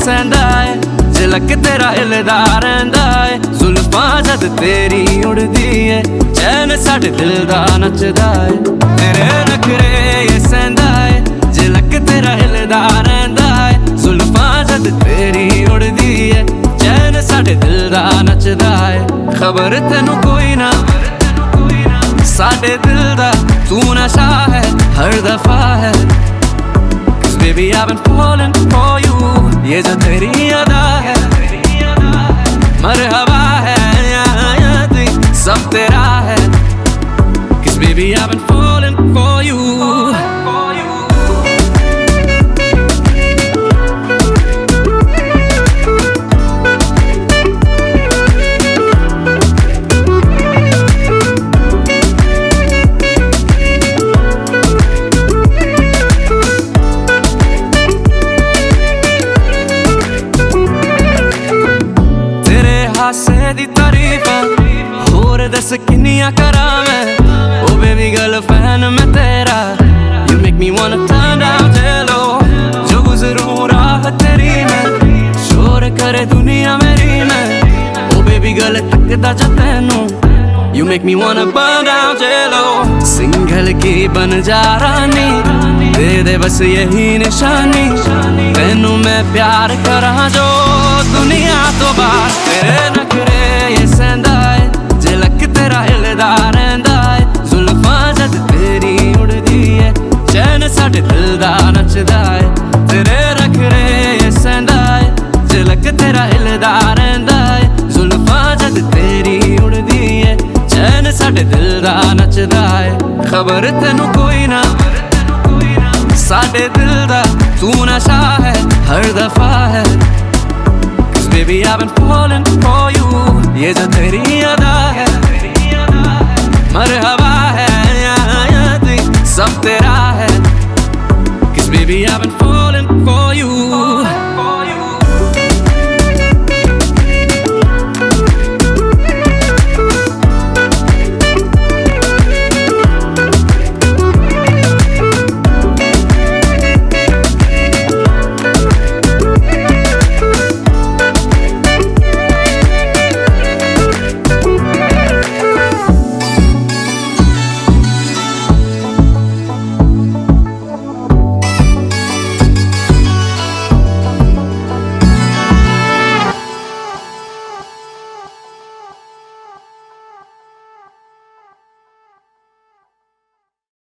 सहंदा है, झलक तेरा हिलदा रहिंदा है। जुल्फां जद तेरी उड़दी है, चैन साडे दिल दा नचदा है। तेरे नखरे ये सहंदा है, झलक तेरा हिलदा रहिंदा है। जुल्फां जद तेरी उड़दी है, चैन साडे दिल दा नचदा है। खबर तेनू कोई ना साडे दिल दा, तू नशा है हर दफा है। Cause baby I've been falling for you, ये जो तेरी अदा है। मरहबा है याद सब तेरा है। Cause baby I've been falling for you। हासे दी तारीफ होर दस किन्नियां करां मैं। ओ बेबी गर्ल फैन मैं तेरा, you make me wanna turn down जेलो। जो गुजरूं राह तेरी में, शोर करे दुनिया मेरी में। ओ बेबी गर्ल तकदा जा तैनू, you make me wanna burn down जेलो। सिंगल की बन जा रानी, दे दे बस यही निशानी। तैनू मैं प्यार करा जो दुनिया तो बाहर। तेरे नखरे ये सहंदा है, झलक तेरा हिलदा रहिंदा है। जुल्फां जद तेरी उड़दी है, चैन साडे दिल दा नचदा है। तेरे नखरे ये सहंदा है, झलक तेरा हिलदा रहिंदा है। जुल्फां जद तेरी उड़दी है, चैन साडे दिल दा नचदा है। खबर तेनू कोई ना साडे दिल दा, तू नशा है हर दफा है। Cause baby I've been falling for you, ये जो तेरी अदा है। मरहबा